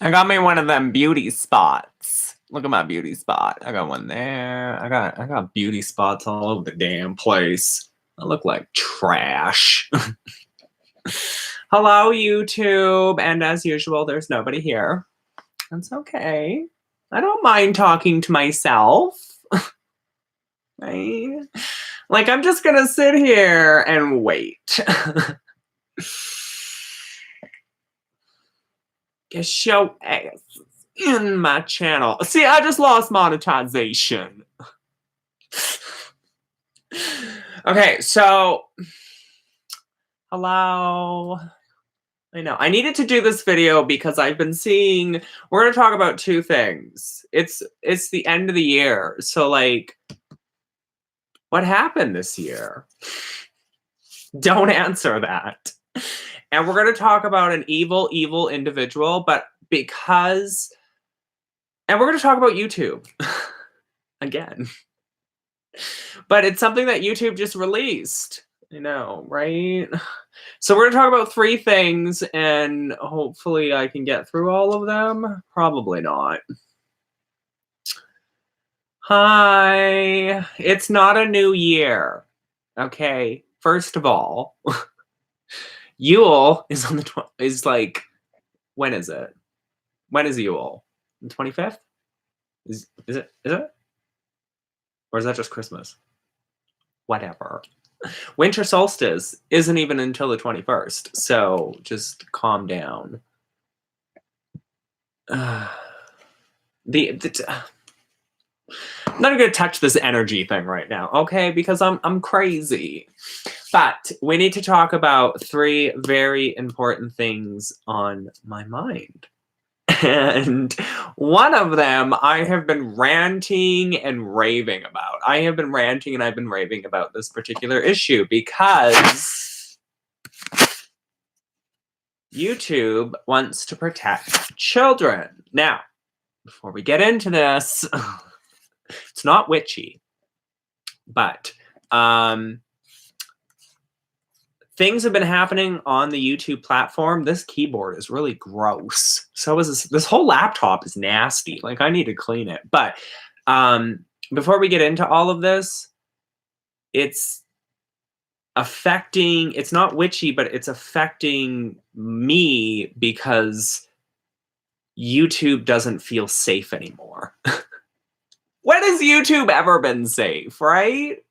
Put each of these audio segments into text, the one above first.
I got me one of them beauty spots. Look at my beauty spot. I got one there. I got beauty spots all over the damn place. I look like trash. Hello, YouTube. And as usual, there's nobody here. That's okay. I don't mind talking to myself. Right? Like, I'm just gonna sit here and wait. Get your ass in my channel. See, I just lost monetization. Okay, so hello. I know. I needed to do this video because I've been seeing we're going to talk about two things. It's the end of the year. So like what happened this year? Don't answer that. And we're going to talk about an evil individual, but because and we're going to talk about YouTube again. But it's something that YouTube just released. I know, right? So we're going to talk about three things, and hopefully I can get through all of them. Probably not. Hi. It's not a new year. Okay. First of all, Yule is on the is like, when is it? When is Yule? The 25th? Is it? Or is that just Christmas? Whatever. Winter solstice isn't even until the 21st, so just calm down. I'm not gonna touch this energy thing right now, okay? Because I'm crazy. But we need to talk about three very important things on my mind. And one of them I have been ranting and raving about. I have been ranting and I've been raving about this particular issue because YouTube wants to protect children. Now, before we get into this, it's not witchy, but things have been happening on the YouTube platform. This keyboard is really gross. So is this whole laptop is nasty. Like, I need to clean it. But before we get into all of this, it's affecting, it's not witchy, but it's affecting me because YouTube doesn't feel safe anymore. When has YouTube ever been safe, right?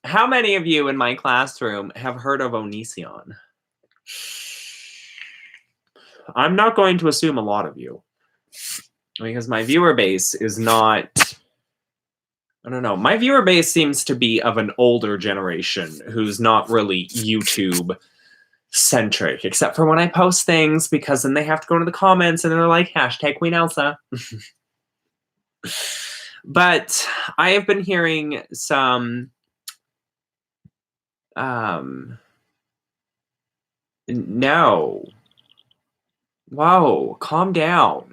How many of you in my classroom have heard of Onision? I'm not going to assume a lot of you because my viewer base is not, I don't know. My viewer base seems to be of an older generation who's not really YouTube centric, except for when I post things, because then they have to go into the comments and they're like, hashtag Queen Elsa. But I have been hearing some no. Whoa, calm down.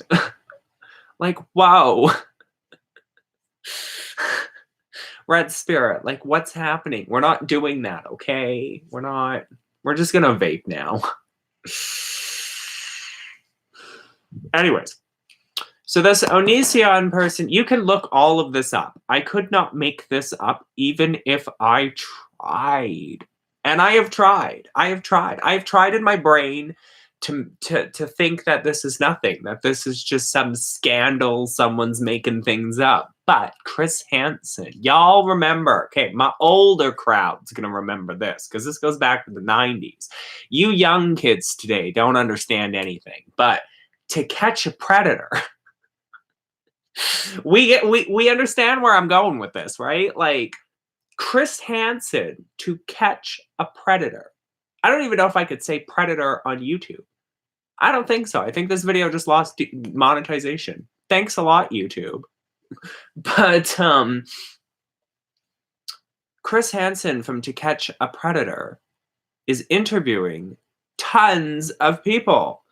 Like, whoa. Red Spirit, like, what's happening? We're not doing that, okay? We're just gonna vape now. Anyways, so this Onision person, you can look all of this up. I could not make this up even if I tried. And I have tried. I have tried in my brain to think that this is nothing, that this is just some scandal, someone's making things up. But Chris Hansen, y'all remember, okay, my older crowd's gonna remember this because this goes back to the 90s. You young kids today don't understand anything, but To Catch a Predator, we understand where I'm going with this, right? Like, Chris Hansen, To Catch a Predator. I don't even know if I could say predator on YouTube. I don't think so. I think this video just lost monetization. Thanks a lot, YouTube. But Chris Hansen from To Catch a Predator is interviewing tons of people.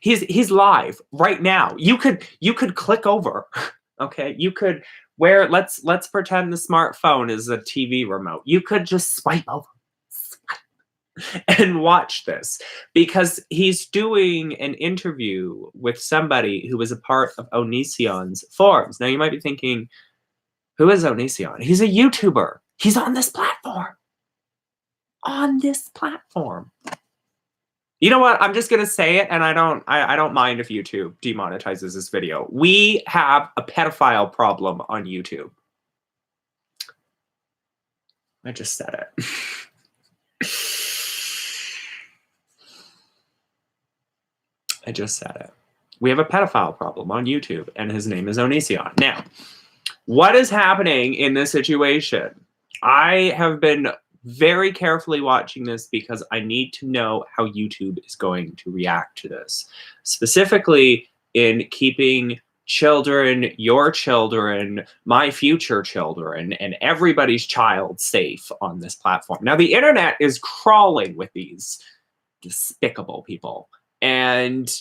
He's live right now. You could click over. Okay, you could let's pretend the smartphone is a TV remote. You could just swipe over. and watch this because he's doing an interview with somebody who was a part of Onision's forums. Now you might be thinking, who is Onision? He's a YouTuber. He's on this platform. On this platform. You know what? I'm just gonna say it, and I don't mind if YouTube demonetizes this video. We have a pedophile problem on YouTube. I just said it. I just said it. We have a pedophile problem on YouTube, and his name is Onision. Now, what is happening in this situation? I have been very carefully watching this because I need to know how YouTube is going to react to this. Specifically in keeping children, your children, my future children, and everybody's child safe on this platform. Now, the internet is crawling with these despicable people. And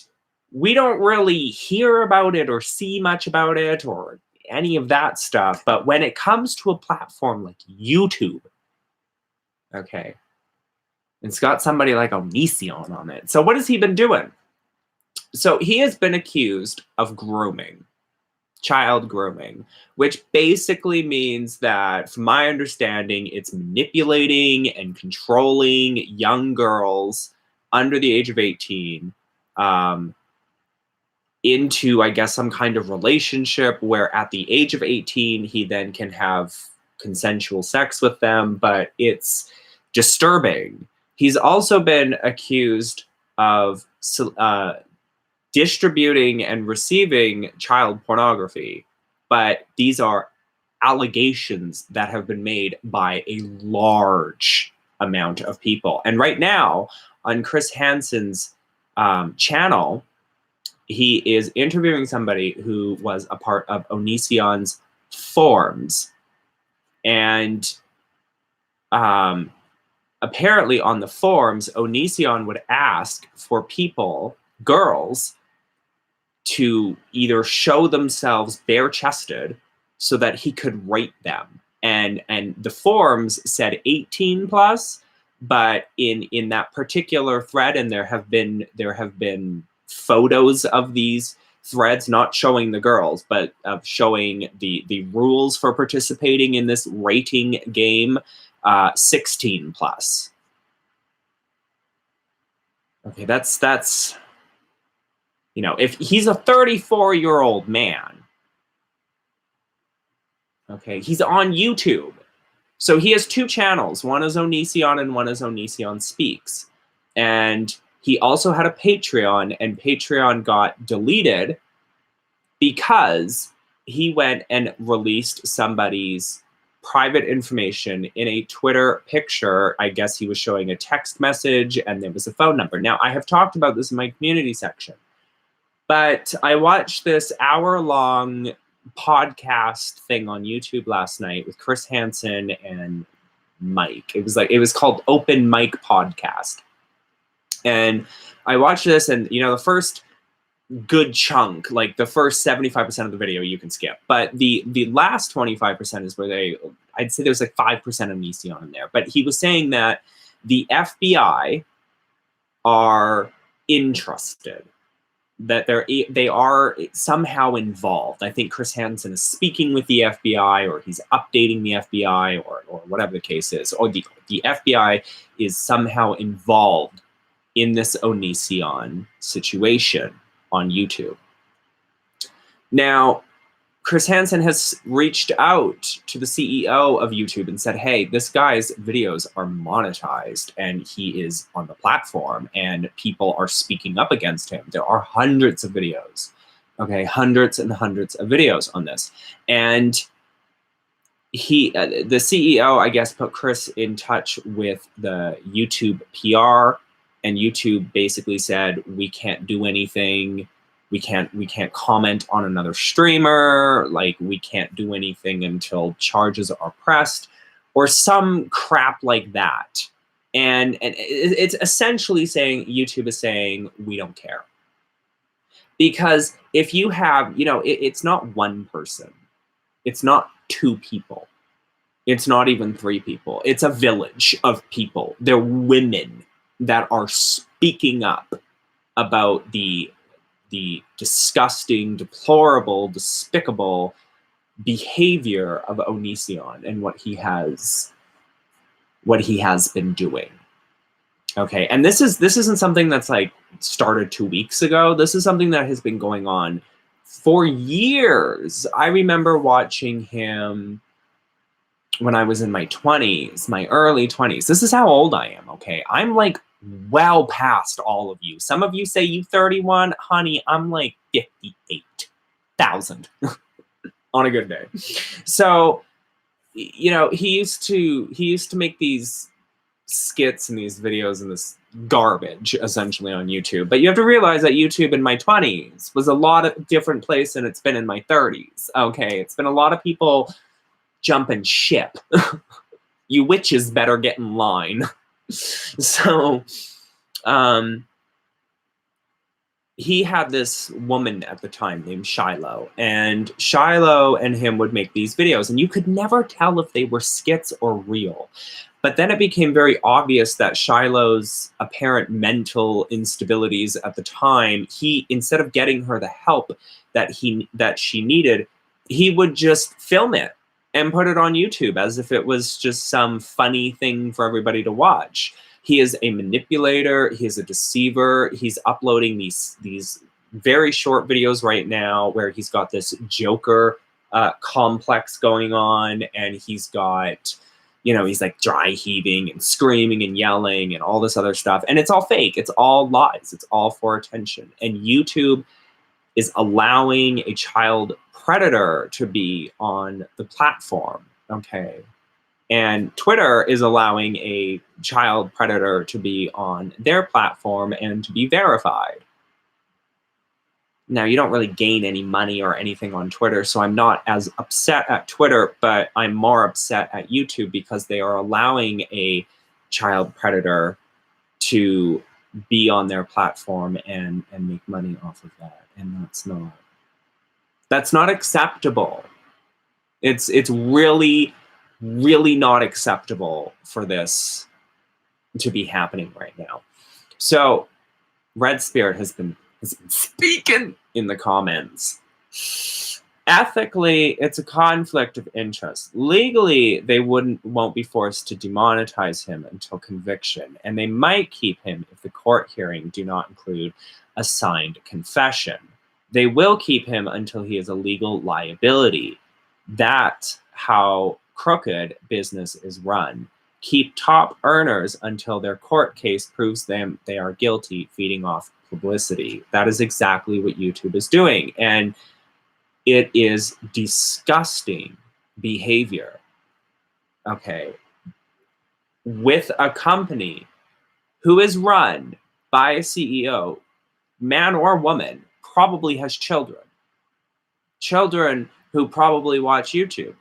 we don't really hear about it or see much about it or any of that stuff. But when it comes to a platform like YouTube, okay, it's got somebody like Onision on it. So what has he been doing? So he has been accused of grooming, child grooming, which basically means that, from my understanding, it's manipulating and controlling young girls under the age of 18 into, I guess, some kind of relationship where at the age of 18, he then can have consensual sex with them, but it's disturbing. He's also been accused of distributing and receiving child pornography, but these are allegations that have been made by a large amount of people. And right now, on Chris Hansen's channel, he is interviewing somebody who was a part of Onision's forums. And apparently on the forums, Onision would ask for people, girls, to either show themselves bare-chested so that he could rate them. And the forums said 18 plus, but in that particular thread, and there have been photos of these threads not showing the girls, but of showing the rules for participating in this rating game, 16 plus. Okay, that's you know, if he's a 34-year-old man, okay, he's on YouTube. So he has two channels. One is Onision and one is Onision Speaks. And he also had a Patreon, and Patreon got deleted because he went and released somebody's private information in a Twitter picture. I guess he was showing a text message and there was a phone number. Now, I have talked about this in my community section, but I watched this hour-long podcast thing on YouTube last night with Chris Hansen and Mike. It was called Open Mic Podcast. And I watched this, and you know, the first good chunk, like the first 75% of the video you can skip, but the last 25% is where I'd say there's like 5% of Onision in there. But he was saying that the FBI are interested, that they are somehow involved. I think Chris Hansen is speaking with the FBI, or he's updating the FBI, or whatever the case is, or the FBI is somehow involved in this Onision situation on YouTube. Now, Chris Hansen has reached out to the CEO of YouTube and said, hey, this guy's videos are monetized and he is on the platform and people are speaking up against him. There are hundreds of videos, okay, hundreds and hundreds of videos on this. And he, the CEO, I guess, put Chris in touch with the YouTube PR, and YouTube basically said, we can't do anything. We can't comment on another streamer. Like, we can't do anything until charges are pressed, or some crap like that. And it's essentially saying, YouTube is saying, we don't care. Because if you have, you know, it's not one person. It's not two people. It's not even 3 people. It's a village of people. They're women that are speaking up about the disgusting, deplorable, despicable behavior of Onision and what he has been doing. Okay, and this isn't something that's like started 2 weeks ago. This is something that has been going on for years. I remember watching him when I was in my 20s, my early 20s. This is how old I am, okay? I'm like well past all of you. Some of you say you 31. Honey, I'm like 58,000 on a good day. So, you know, he used to make these skits and these videos and this garbage essentially on YouTube. But you have to realize that YouTube in my 20s was a lot of different place than it's been in my 30s. Okay, it's been a lot of people jumping ship. You witches better get in line. So he had this woman at the time named Shiloh, and Shiloh and him would make these videos, and you could never tell if they were skits or real. But then it became very obvious that Shiloh's apparent mental instabilities at the time, he, instead of getting her the help that she needed, he would just film it and put it on YouTube as if it was just some funny thing for everybody to watch. He is a manipulator. He is a deceiver. He's uploading these very short videos right now where he's got this Joker complex going on, and he's got, you know, he's like dry heaving and screaming and yelling and all this other stuff. And it's all fake. It's all lies. It's all for attention. And YouTube is allowing a child predator to be on the platform, okay? And Twitter is allowing a child predator to be on their platform and to be verified. Now, you don't really gain any money or anything on Twitter, so I'm not as upset at Twitter, but I'm more upset at YouTube because they are allowing a child predator to be on their platform and make money off of that. And that's not acceptable. It's really, really not acceptable for this to be happening right now. So Red Spirit has been speaking in the comments. Ethically, it's a conflict of interest. Legally, they won't be forced to demonetize him until conviction, and they might keep him if the court hearing do not include a signed confession. They will keep him until he is a legal liability. That's how crooked business is run. Keep top earners until their court case proves them they are guilty, feeding off publicity. That is exactly what YouTube is doing. And it is disgusting behavior, okay, with a company who is run by a CEO, man or woman, probably has children who probably watch YouTube,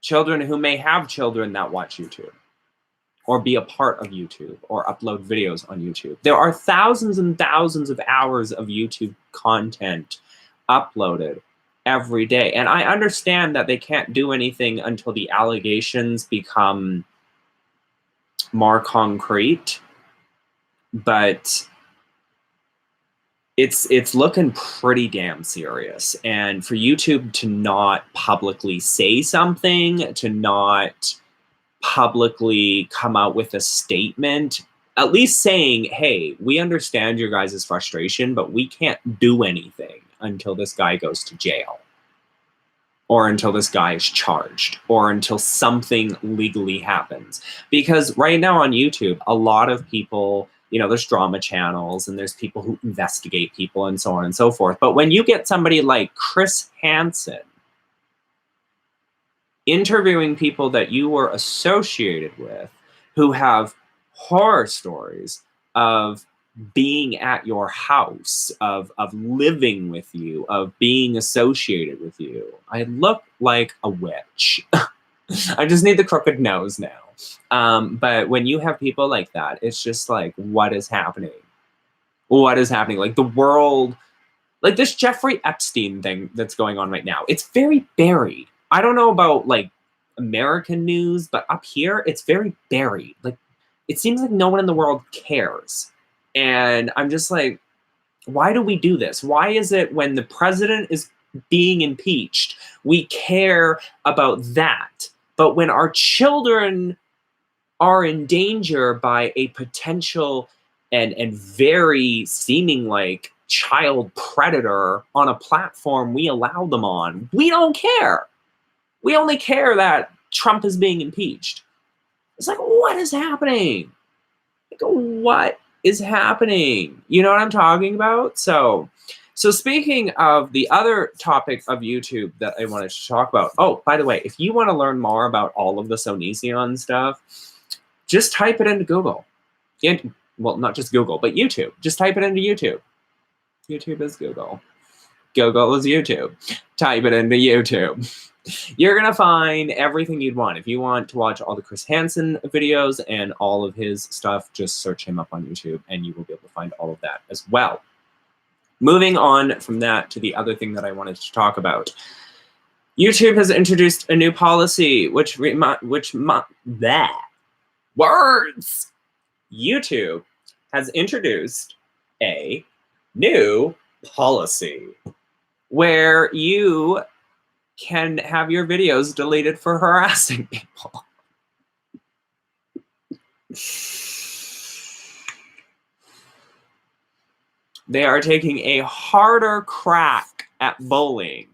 children who may have children that watch YouTube or be a part of YouTube or upload videos on YouTube. There are thousands and thousands of hours of YouTube content uploaded every day. And I understand that they can't do anything until the allegations become more concrete, but it's looking pretty damn serious. And for YouTube to not publicly say something, to not publicly come out with a statement, at least saying, hey, we understand your guys' frustration, but we can't do anything until this guy goes to jail, or until this guy is charged, or until something legally happens. Because right now on YouTube, a lot of people, you know, there's drama channels and there's people who investigate people and so on and so forth. But when you get somebody like Chris Hansen interviewing people that you were associated with who have horror stories of being at your house, of living with you, of being associated with you, I look like a witch. I just need the crooked nose now. But when you have people like that, it's just like, what is happening? What is happening? Like the world, like this Jeffrey Epstein thing that's going on right now, it's very buried. I don't know about like American news, but up here it's very buried. Like, it seems like no one in the world cares. And I'm just like, why do we do this? Why is it when the president is being impeached, we care about that? But when our children are in danger by a potential and very seeming like child predator on a platform we allow them on, we don't care. We only care that Trump is being impeached. It's like, what is happening? Like, what is happening? You know what I'm talking about? So speaking of the other topic of YouTube that I wanted to talk about. Oh, by the way, if you want to learn more about all of this Onision stuff, just type it into Google. And, well, not just Google, but YouTube. Just type it into YouTube. YouTube is Google. Google is YouTube. Type it into YouTube. You're going to find everything you'd want. If you want to watch all the Chris Hansen videos and all of his stuff, just search him up on YouTube and you will be able to find all of that as well. Moving on from that to the other thing that I wanted to talk about. YouTube has introduced a new policy, YouTube has introduced a new policy where you can have your videos deleted for harassing people. They are taking a harder crack at bullying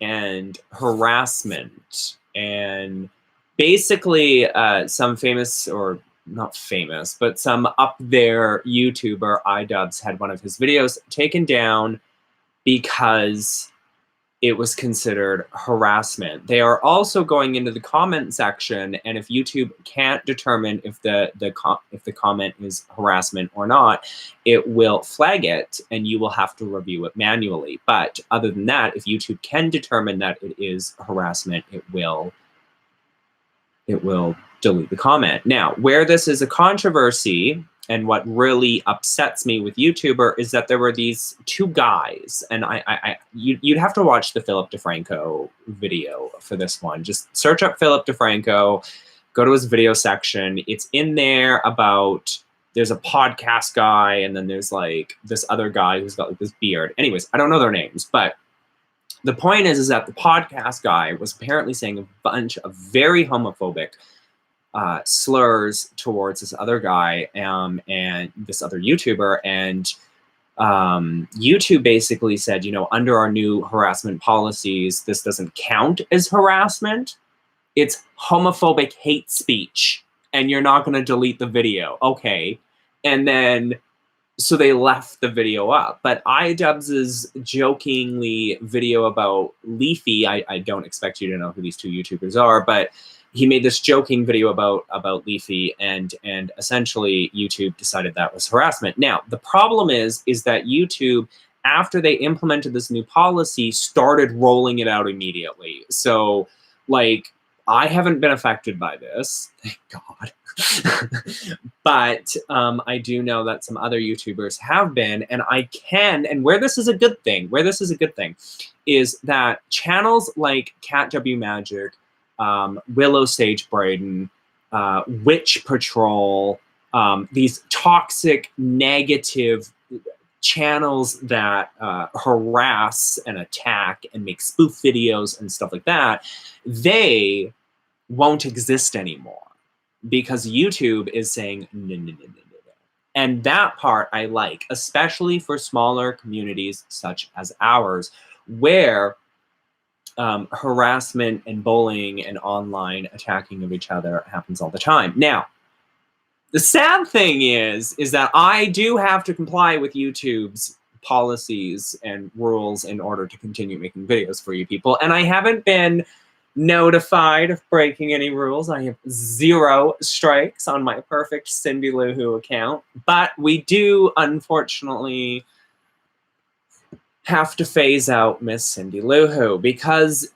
and harassment, and basically some famous, or not famous, but some up there YouTuber, iDubbbz, had one of his videos taken down because it was considered harassment. They are also going into the comment section, and if YouTube can't determine if the comment is harassment or not, it will flag it, and you will have to review it manually. But other than that, if YouTube can determine that it is harassment, it will delete the comment. Now, where this is a controversy, and what really upsets me with YouTuber, is that there were these two guys, and you'd have to watch the Philip DeFranco video for this one. Just search up Philip DeFranco, go to his video section. It's in there about, there's a podcast guy, and then there's like this other guy who's got like this beard. Anyways, I don't know their names, but the point is that the podcast guy was apparently saying a bunch of very homophobic slurs towards this other guy and this other YouTuber, and YouTube basically said, you know, under our new harassment policies, this doesn't count as harassment. It's homophobic hate speech, and you're not going to delete the video. Okay. And then, so they left the video up. But iDubbbz's jokingly video about Leafy, I don't expect you to know who these two YouTubers are, but he made this joking video about Leafy, and essentially YouTube decided that was harassment. Now, the problem is that YouTube, after they implemented this new policy, started rolling it out immediately. So, like, I haven't been affected by this, thank God. But I do know that some other YouTubers have been, and where this is a good thing, is that channels like Cat W Magic, Willow Sage Braden, Witch Patrol, these toxic, negative channels that harass and attack and make spoof videos and stuff like that, they won't exist anymore because YouTube is saying no, no, no, no, no. And that part I like, especially for smaller communities such as ours, where harassment and bullying and online attacking of each other happens all the time. Now, the sad thing is that I do have to comply with YouTube's policies and rules in order to continue making videos for you people, and I haven't been notified of breaking any rules. I have 0 strikes on my perfect Cindy Lou Who account, but we do, unfortunately, have to phase out Miss Cindy Lou Who, because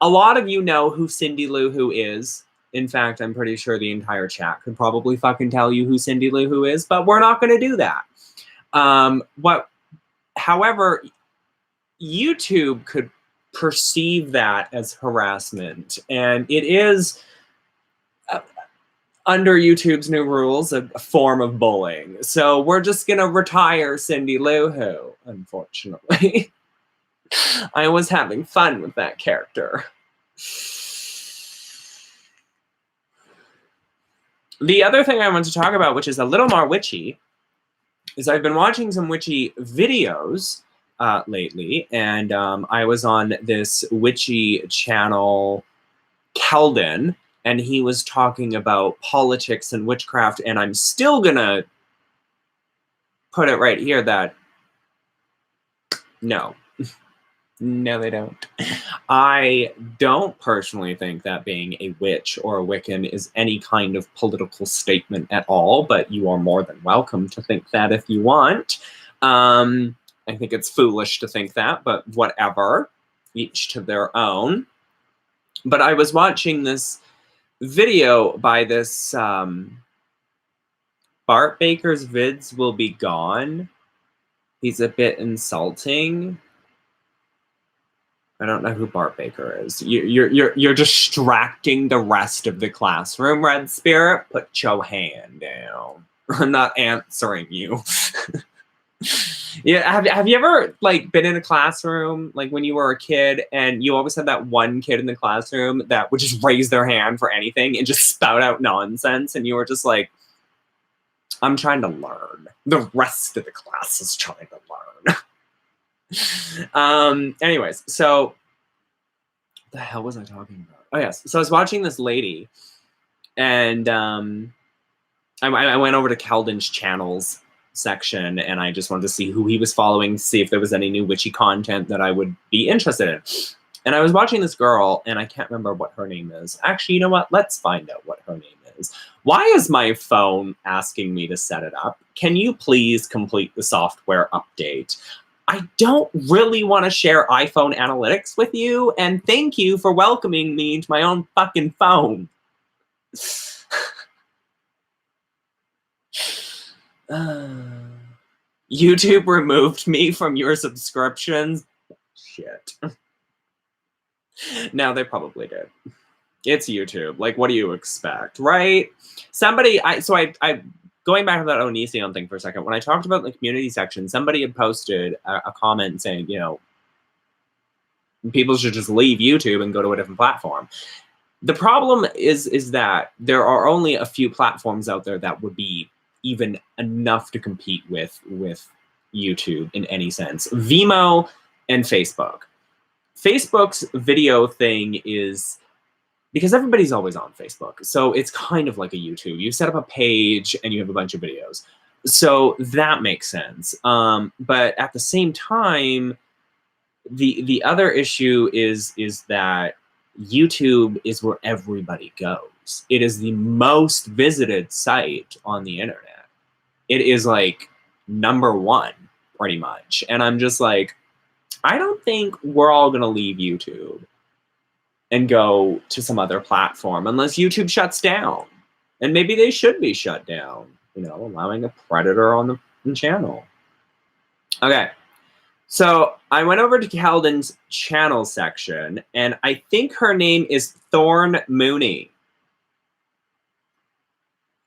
a lot of you know who Cindy Lou Who is. In fact, I'm pretty sure the entire chat could probably fucking tell you who Cindy Lou Who is, but we're not going to do that. However, YouTube could perceive that as harassment. And it is, under YouTube's new rules, a form of bullying. So we're just gonna retire Cindy Lou Who, unfortunately. I was having fun with that character. The other thing I want to talk about, which is a little more witchy, is I've been watching some witchy videos lately, and I was on this witchy channel, Keldon, and he was talking about politics and witchcraft, and I'm still gonna put it right here that no. No, they don't. I don't personally think that being a witch or a Wiccan is any kind of political statement at all, but you are more than welcome to think that if you want. I think it's foolish to think that, but whatever. Each to their own. But I was watching this video by this Bart Baker's vids will be gone. He's a bit insulting. I don't know who Bart Baker is. You're distracting the rest of the classroom, Red Spirit. Put your hand down. I'm not answering you. Yeah, have you ever like been in a classroom like when you were a kid and you always had that one kid in the classroom that would just raise their hand for anything and just spout out nonsense, and you were just like, I'm trying to learn. The rest of the class is trying to learn. Anyways, so what the hell was I talking about? Oh yes, so I was watching this lady, and I went over to Keldon's channels section, and I just wanted to see who he was following, see if there was any new witchy content that I would be interested in. And I was watching this girl, and I can't remember what her name is. Actually, you know what? Let's find out what her name is. Why is my phone asking me to set it up? Can you please complete the software update? I don't really want to share iPhone analytics with you, and thank you for welcoming me into my own fucking phone. YouTube removed me from your subscriptions. Shit. No, they probably did. It's YouTube. Like, what do you expect, right? Somebody, I going back to that Onision thing for a second. When I talked about the community section, somebody had posted a comment saying, you know, people should just leave YouTube and go to a different platform. The problem is that there are only a few platforms out there that would be even enough to compete with YouTube in any sense. Vimeo and Facebook. Facebook's video thing is, because everybody's always on Facebook, so it's kind of like a YouTube. You set up a page and you have a bunch of videos. So that makes sense. But at the same time, the other issue is that YouTube is where everybody goes. It is the most visited site on the internet. It is like #1, pretty much. And I'm just like, I don't think we're all gonna leave YouTube and go to some other platform unless YouTube shuts down. And maybe they should be shut down, you know, allowing a predator on the channel. Okay. So I went over to Keldon's channel section, and I think her name is Thorn Mooney.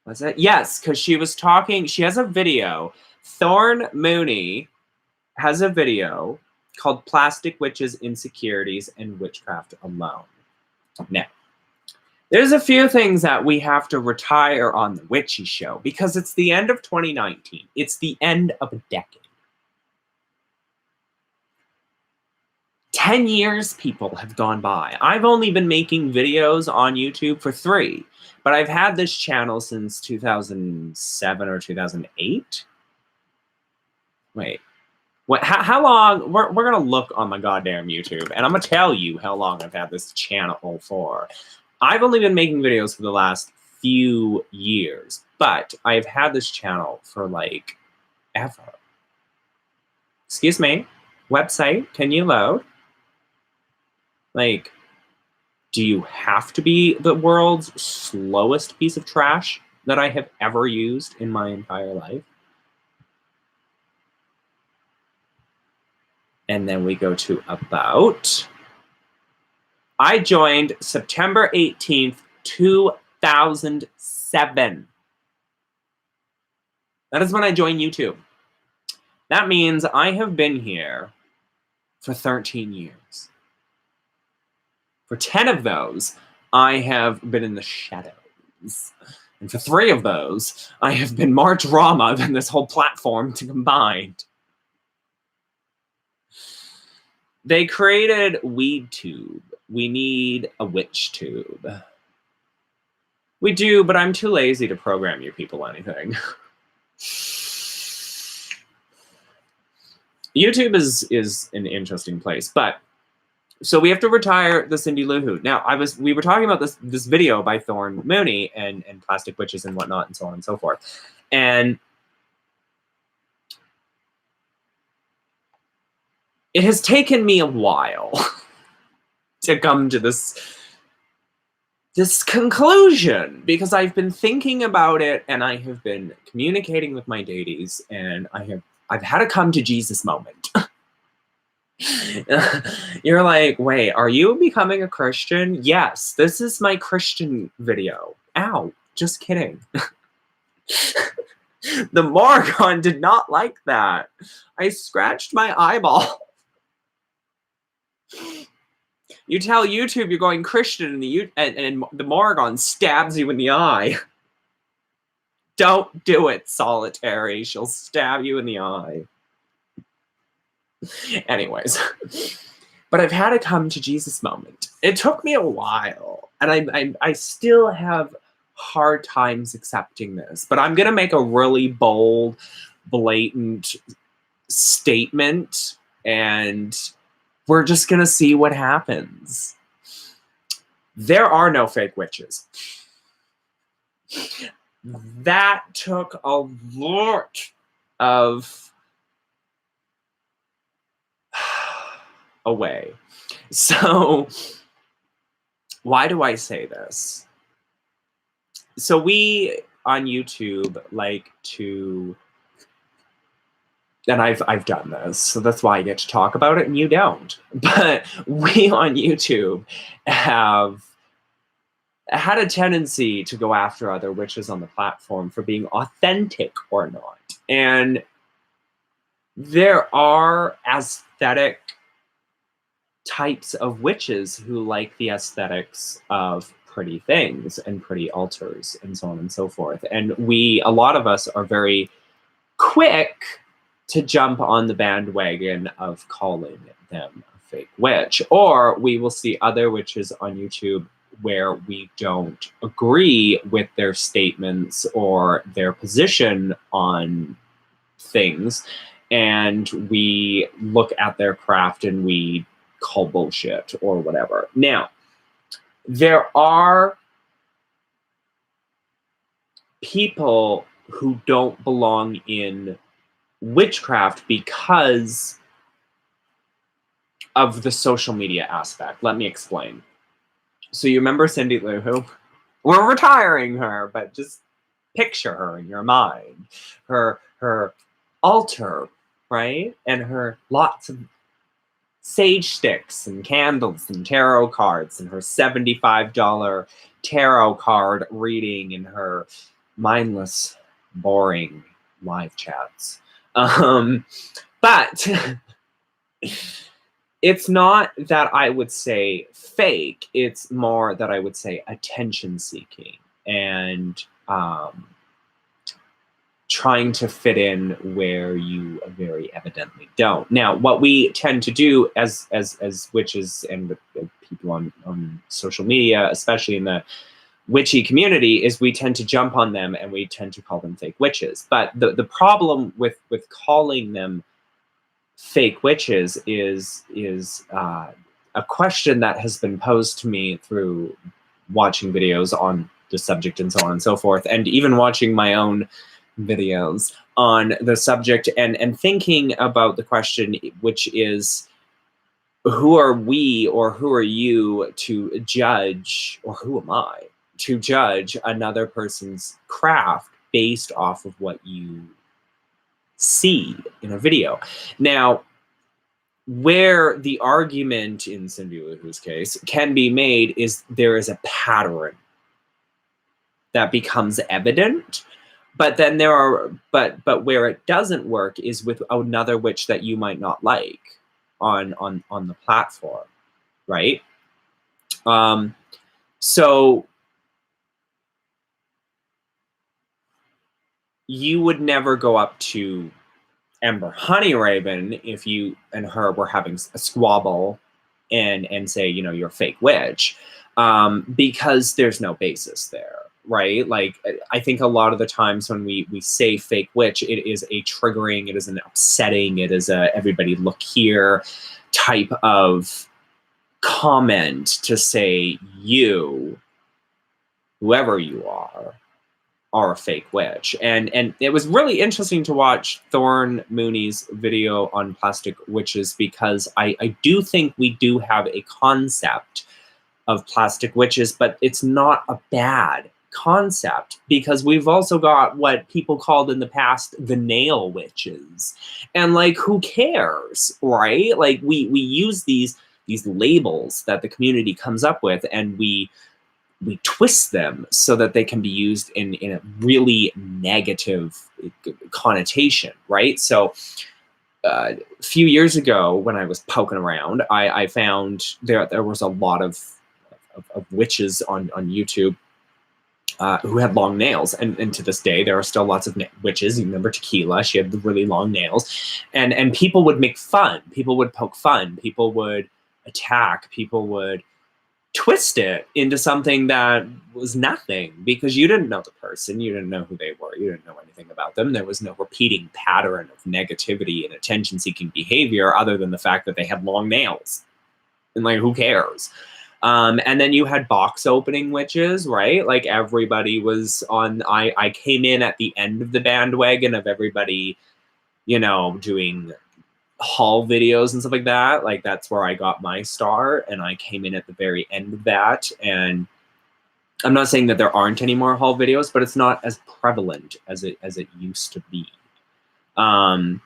Was it? Yes, because she was talking. She has a video. Thorn Mooney has a video called Plastic Witches, Insecurities, and Witchcraft Alone. Now, there's a few things that we have to retire on the Witchy Show because it's the end of 2019. It's the end of a decade. 10 years, people, have gone by. I've only been making videos on YouTube for 3, but I've had this channel since 2007 or 2008. Wait, what? How long? We're gonna look on my goddamn YouTube, and I'm gonna tell you how long I've had this channel for. I've only been making videos for the last few years, but I've had this channel for like ever. Excuse me, website, can you load? Like, do you have to be the world's slowest piece of trash that I have ever used in my entire life? And then we go to About. I joined September 18th, 2007. That is when I joined YouTube. That means I have been here for 13 years. For 10 of those, I have been in the shadows. And for 3 of those, I have been more drama than this whole platform combined. They created WeedTube. We need a WitchTube. We do, but I'm too lazy to program you people anything. YouTube is an interesting place, but so we have to retire the Cindy Lou Who. Now, we were talking about this video by Thorn Mooney and Plastic Witches and whatnot and so on and so forth. And it has taken me a while to come to this conclusion, because I've been thinking about it and I have been communicating with my deities, and I've had a come to Jesus moment. You're like, wait, are you becoming a Christian? Yes, this is my Christian video. Ow, just kidding. The Morgon did not like that. I scratched my eyeball. You tell YouTube you're going Christian and the Morgon stabs you in the eye. Don't do it, Solitary. She'll stab you in the eye. Anyways, but I've had a come to Jesus moment. It took me a while, and I still have hard times accepting this, but I'm gonna make a really bold, blatant statement, and we're just gonna see what happens. There are no fake witches. That took a lot of away. So why do I say this? So we on YouTube like to, and I've done this, so that's why I get to talk about it and you don't. But we on YouTube have had a tendency to go after other witches on the platform for being authentic or not. And there are aesthetic types of witches who like the aesthetics of pretty things and pretty altars and so on and so forth. And a lot of us are very quick to jump on the bandwagon of calling them a fake witch. Or we will see other witches on YouTube where we don't agree with their statements or their position on things, and we look at their craft and we call bullshit or whatever. Now, there are people who don't belong in witchcraft because of the social media aspect. Let me explain. So you remember Cindy Lou Who? We're retiring her, but just picture her in your mind. Her altar, right? And her lots of sage sticks and candles and tarot cards and her $75 tarot card reading and her mindless, boring live chats. But it's not that I would say fake, it's more that I would say attention seeking and trying to fit in where you very evidently don't. Now, what we tend to do as witches and people on social media, especially in the witchy community, is we tend to jump on them and we tend to call them fake witches. But the problem with calling them fake witches is a question that has been posed to me through watching videos on the subject and so on and so forth, and even watching my own videos on the subject and thinking about the question, which is, who are we or who are you to judge, or who am I to judge another person's craft based off of what you see in a video? Now, where the argument in Cindy Lou Who's case can be made is there is a pattern that becomes evident, but then there are but where it doesn't work is with another witch that you might not like on the platform, right? So you would never go up to Ember Honeyraven if you and her were having a squabble and say, you know, you're a fake witch, because there's no basis there, right? Like, I think a lot of the times when we say fake witch, it is a triggering, it is an upsetting, it is a everybody look here type of comment to say you, whoever you are a fake witch. And it was really interesting to watch Thorn Mooney's video on plastic witches, because I do think we do have a concept of plastic witches, but it's not a bad concept, because we've also got what people called in the past the nail witches. And like, who cares, right? Like, we use these labels that the community comes up with, and we twist them so that they can be used in a really negative connotation, right? So a few years ago, when I was poking around, I found there was a lot of witches on YouTube who had long nails, and to this day there are still lots of witches. You remember Tequila? She had the really long nails, and people would make fun, people would poke fun, people would attack, people would twist it into something that was nothing, because you didn't know the person, you didn't know who they were, you didn't know anything about them. There was no repeating pattern of negativity and attention-seeking behavior other than the fact that they had long nails. And like, who cares? And then you had box opening witches, right? Like, everybody was on, I came in at the end of the bandwagon of everybody, you know, doing haul videos and stuff like that. Like, that's where I got my start, and I came in at the very end of that. And I'm not saying that there aren't any more haul videos, but it's not as prevalent as it used to be. And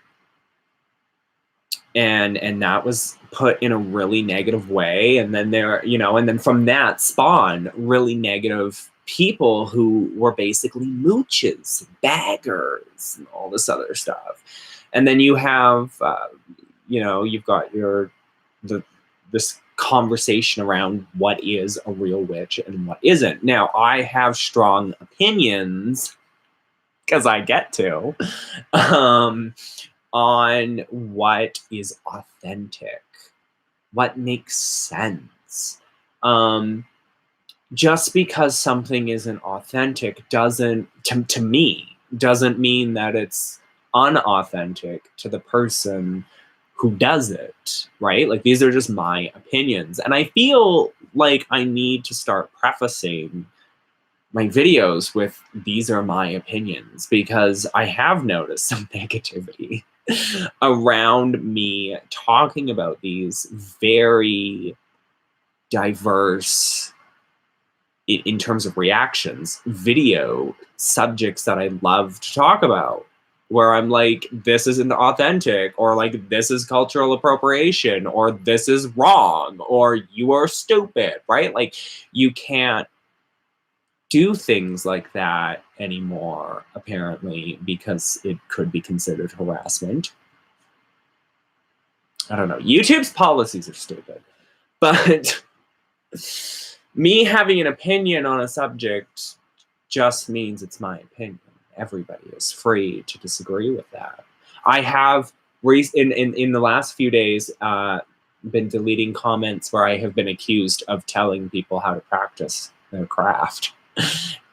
that was put in a really negative way. And then there, you know, and then from that spawn really negative people who were basically mooches, baggers, and all this other stuff. And then you have, you know, you've got this conversation around what is a real witch and what isn't. Now, I have strong opinions, because I get to, on what is authentic, what makes sense. Just because something isn't authentic doesn't, to me, doesn't mean that it's unauthentic to the person who does it, right? Like, these are just my opinions. And I feel like I need to start prefacing my videos with, these are my opinions, because I have noticed some negativity around me talking about these very diverse, in terms of reactions, video subjects that I love to talk about, where I'm like, this isn't authentic, or like, this is cultural appropriation, or this is wrong, or you are stupid, right? Like, you can't do things like that anymore, apparently, because it could be considered harassment. I don't know. YouTube's policies are stupid, but me having an opinion on a subject just means it's my opinion. Everybody is free to disagree with that. I have, in the last few days, been deleting comments where I have been accused of telling people how to practice their craft.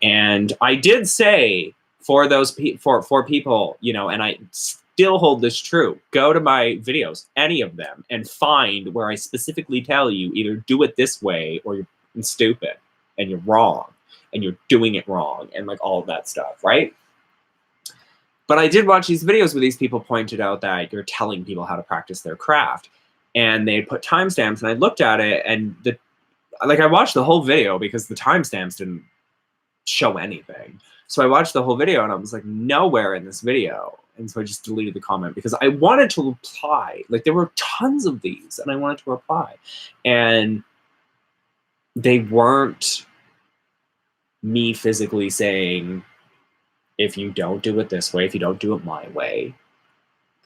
And I did say, for those for people, you know, and I still hold this true, go to my videos, any of them, and find where I specifically tell you, either do it this way, or you're stupid and you're wrong and you're doing it wrong, and like all of that stuff, right? But I did watch these videos where these people pointed out that you're telling people how to practice their craft, and they put timestamps, and I looked at it, and I watched the whole video because the timestamps didn't show anything. So I watched the whole video, and I was like, nowhere in this video And so I just deleted the comment because I wanted to reply. Like, there were tons of these and I wanted to reply. And they weren't me physically saying, if you don't do it this way, if you don't do it my way,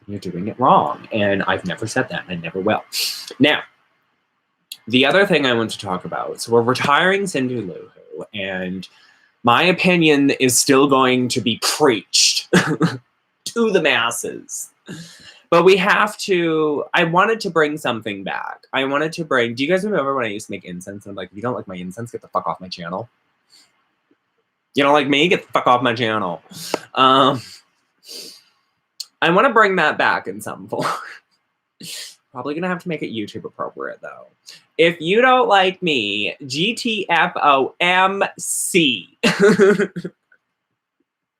you're doing it wrong. And I've never said that, and I never will. Now, the other thing I want to talk about, so we're retiring Cindy Lou Who, and my opinion is still going to be preached to the masses. But we have to, I wanted to bring something back. I wanted to bring, do you guys remember when I used to make incense? And I'm like, if you don't like my incense, get the fuck off my channel. You don't like me? Get the fuck off my channel. I want to bring that back in some form. Probably going to have to make it YouTube appropriate, though. If you don't like me, GTFOMC.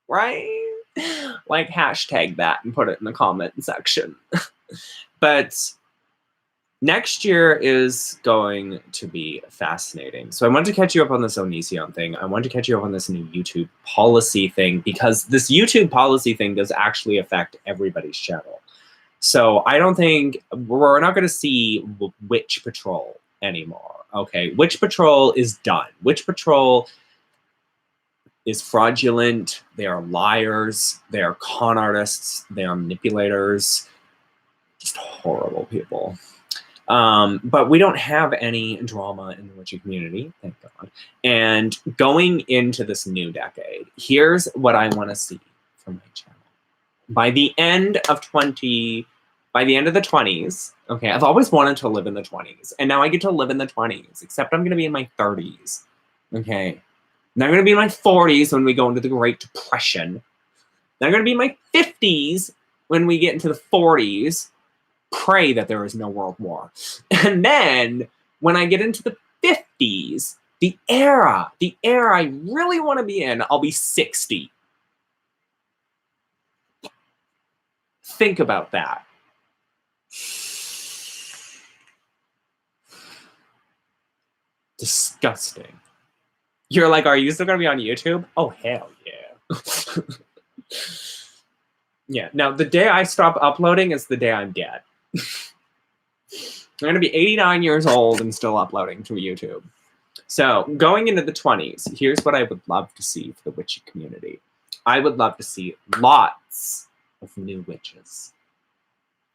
Right? Like, hashtag that and put it in the comment section. But next year is going to be fascinating. So I wanted to catch you up on this Onision thing. I wanted to catch you up on this new YouTube policy thing, because this YouTube policy thing does actually affect everybody's channel. So I don't think, we're not going to see Witch Patrol anymore. Okay, Witch Patrol is done. Witch Patrol is fraudulent. They are liars. They are con artists. They are manipulators. Just horrible people. But we don't have any drama in the witchy community, thank God. And going into this new decade, here's what I want to see from my channel. By the end of the 20s, okay, I've always wanted to live in the 20s, and now I get to live in the 20s, except I'm going to be in my 30s, okay? Now I'm going to be in my 40s when we go into the Great Depression. Now I'm going to be in my 50s when we get into the 40s. Pray that there is no world war. And then when I get into the 50s, the era I really want to be in, I'll be 60. Think about that. Disgusting. You're like, are you still going to be on YouTube? Oh, hell yeah. Yeah, now the day I stop uploading is the day I'm dead. I'm going to be 89 years old and still uploading to YouTube. So going into the 20s, here's what I would love to see for the witchy community. I would love to see lots of new witches.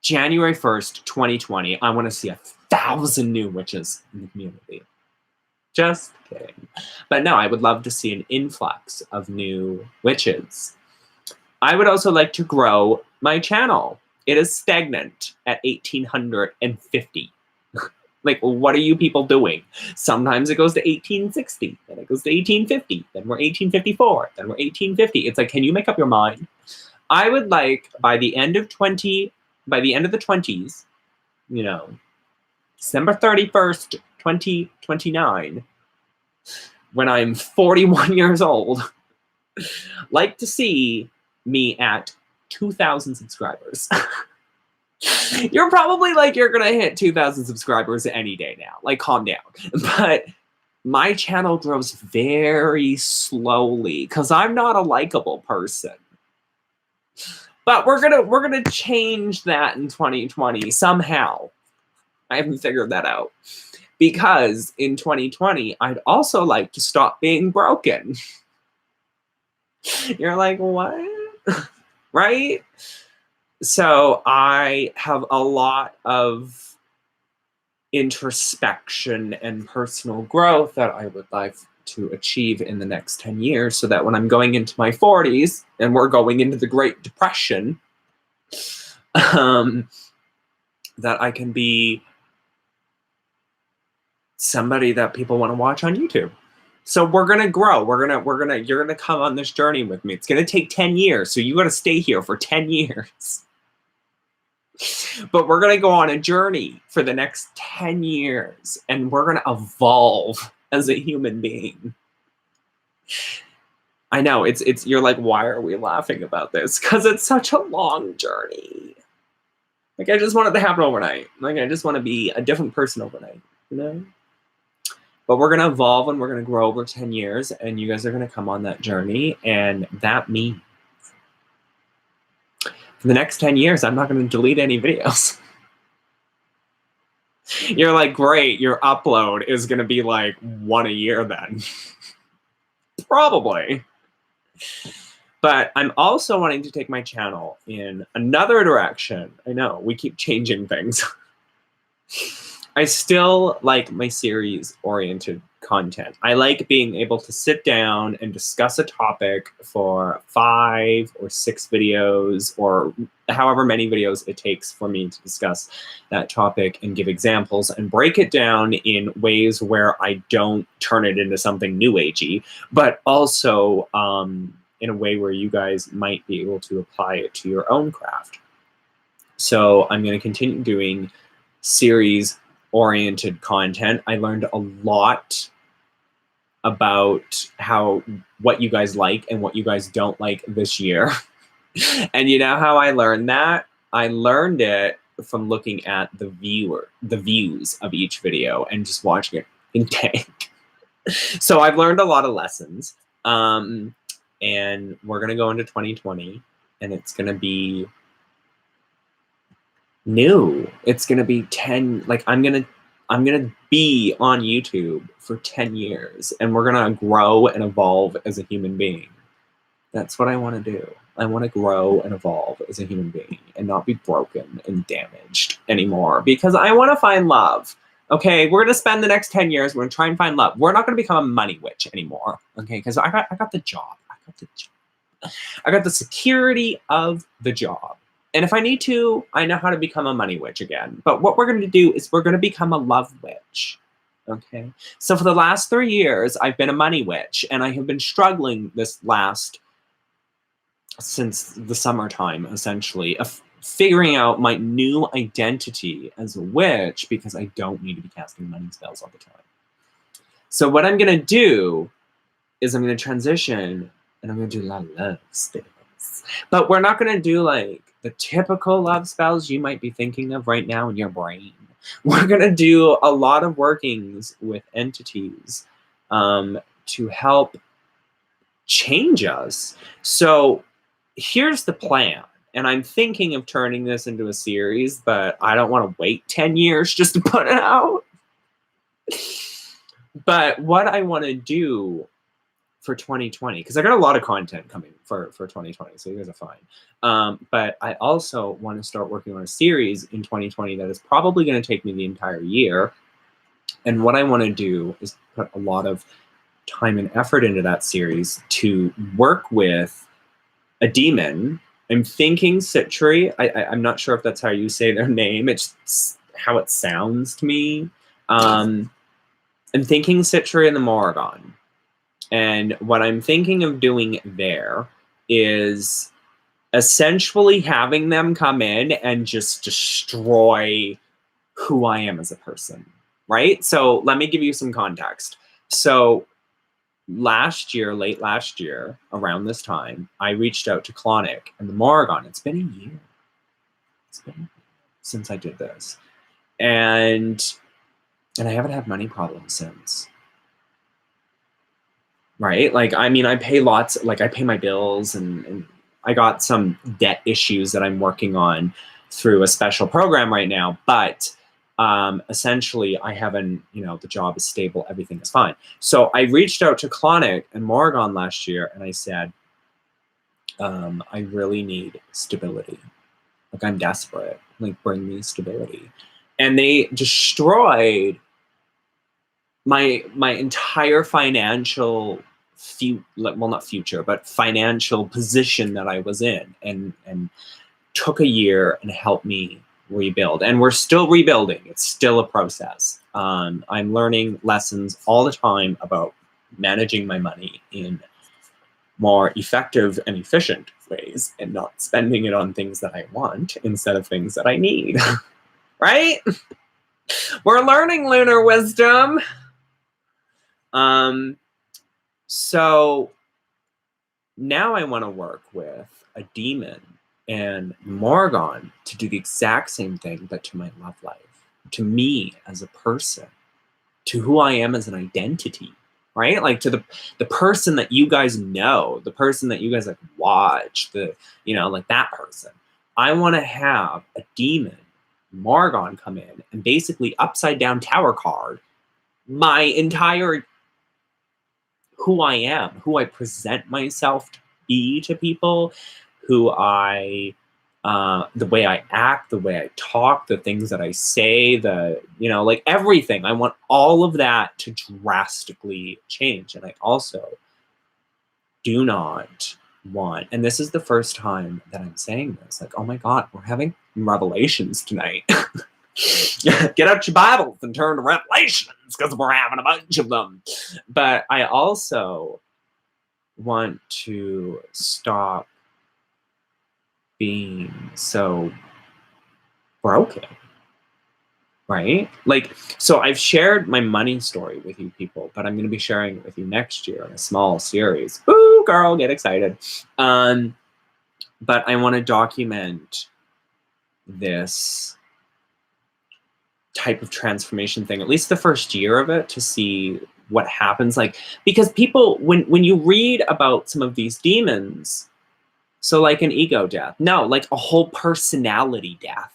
January 1st, 2020, I want to see 1,000 new witches in the community. Just kidding. But no, I would love to see an influx of new witches. I would also like to grow my channel. It is stagnant at 1,850. Like, what are you people doing? Sometimes it goes to 1860, then it goes to 1850, then we're 1854, then we're 1850. It's like, can you make up your mind? I would like, by the end of the 20s, you know, December 31st, 2029, when I'm 41 years old, like to see me at 2,000 subscribers. You're probably like, you're gonna hit 2,000 subscribers any day now. Like, calm down. But my channel grows very slowly because I'm not a likable person. But we're gonna change that in 2020 somehow. I haven't figured that out. Because in 2020, I'd also like to stop being broken. You're like, what? Right? So I have a lot of introspection and personal growth that I would like to achieve in the next 10 years, so that when I'm going into my 40s and we're going into the Great Depression, that I can be somebody that people want to watch on YouTube. So we're gonna grow. You're gonna come on this journey with me. It's gonna take 10 years, so you gotta stay here for 10 years. But we're gonna go on a journey for the next 10 years, and we're gonna evolve as a human being. I know, it's you're like, why are we laughing about this? Because it's such a long journey. Like, I just want it to happen overnight. Like, I just want to be a different person overnight, you know? But we're gonna evolve and we're gonna grow over 10 years, and you guys are gonna come on that journey, and that means For the next 10 years, I'm not going to delete any videos. You're like, great, your upload is going to be like 1 a year then. Probably. But I'm also wanting to take my channel in another direction. I know, we keep changing things. I still like my series-oriented content. I like being able to sit down and discuss a topic for 5 or 6 videos, or however many videos it takes for me to discuss that topic and give examples and break it down in ways where I don't turn it into something new agey, but also in a way where you guys might be able to apply it to your own craft. So I'm going to continue doing series-oriented content. I learned a lot about what you guys like and what you guys don't like this year. And you know how I learned that? I learned it from looking at the views of each video and just watching it in tank. So I've learned a lot of lessons. And we're gonna go into 2020, and it's gonna be new. It's gonna be 10. Like I'm gonna be on YouTube for 10 years, and we're gonna grow and evolve as a human being. That's what I want to do. I want to grow and evolve as a human being and not be broken and damaged anymore, because I want to find love. Okay, we're gonna spend the next 10 years. We're gonna try and find love. We're not gonna become a money witch anymore. Okay, because I got the job. I got the security of the job. And if I need to, I know how to become a money witch again. But what we're going to do is we're going to become a love witch. Okay? So for the last 3 years, I've been a money witch, and I have been struggling since the summertime, essentially, of figuring out my new identity as a witch, because I don't need to be casting money spells all the time. So what I'm going to do is I'm going to transition, and I'm going to do a lot of love spells. But we're not going to do like the typical love spells you might be thinking of right now in your brain. We're going to do a lot of workings with entities to help change us. So here's the plan. And I'm thinking of turning this into a series, but I don't want to wait 10 years just to put it out. But what I want to do for 2020, because I got a lot of content coming for 2020, so you guys are fine. But I also want to start working on a series in 2020 that is probably going to take me the entire year. And what I want to do is put a lot of time and effort into that series to work with a demon. I'm thinking Citri. I'm not sure if that's how you say their name. It's how it sounds to me. I'm thinking Citri and the Morrigan. And what I'm thinking of doing there is essentially having them come in and just destroy who I am as a person, right? So let me give you some context. So late last year, around this time, I reached out to Clonic and the Morrigan. It's been a year. It's been a year since I did this. And I haven't had money problems since. Right? Like, I mean, I pay lots, like I pay my bills, and I got some debt issues that I'm working on through a special program right now. But essentially I haven't, the job is stable, everything is fine. So I reached out to Clonic and Morrigan last year, and I said, I really need stability. Like, I'm desperate. Like, bring me stability. And they destroyed my entire financial financial position that I was in, and took a year and helped me rebuild. And we're still rebuilding. It's still a process. I'm learning lessons all the time about managing my money in more effective and efficient ways, and not spending it on things that I want instead of things that I need. Right? We're learning lunar wisdom. So now I want to work with a demon and Morrigan to do the exact same thing, but to my love life, to me as a person, to who I am as an identity, right? Like, to the person that you guys know, the person that you guys like watch, like that person. I want to have a demon, Margon, come in and basically upside down tower card my entire who I am, who I present myself to be to people, who I, the way I act, the way I talk, the things that I say, like everything. I want all of that to drastically change. And I also do not want, and this is the first time that I'm saying this, like, oh my God, we're having revelations tonight. Get out your Bibles and turn to Revelations because we're having a bunch of them. But I also want to stop being so broken, right? Like, so I've shared my money story with you people, but I'm going to be sharing it with you next year in a small series. Ooh, girl, get excited. But I want to document this type of transformation thing, at least the first year of it, to see what happens. Like, because people, when you read about some of these demons, so like an ego death, no, like a whole personality death.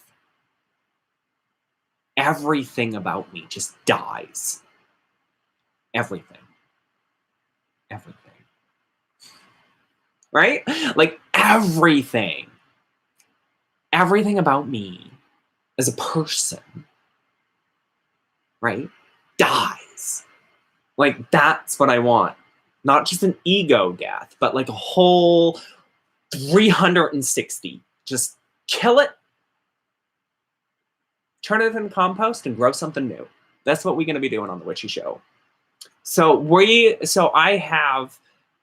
Everything about me just dies. Everything. Everything. Right? Like everything. Everything about me as a person, right, dies. Like, that's what I want. Not just an ego death, but like a whole 360. Just kill it, turn it into compost, and grow something new. That's what we're going to be doing on The Witchy Show. So I have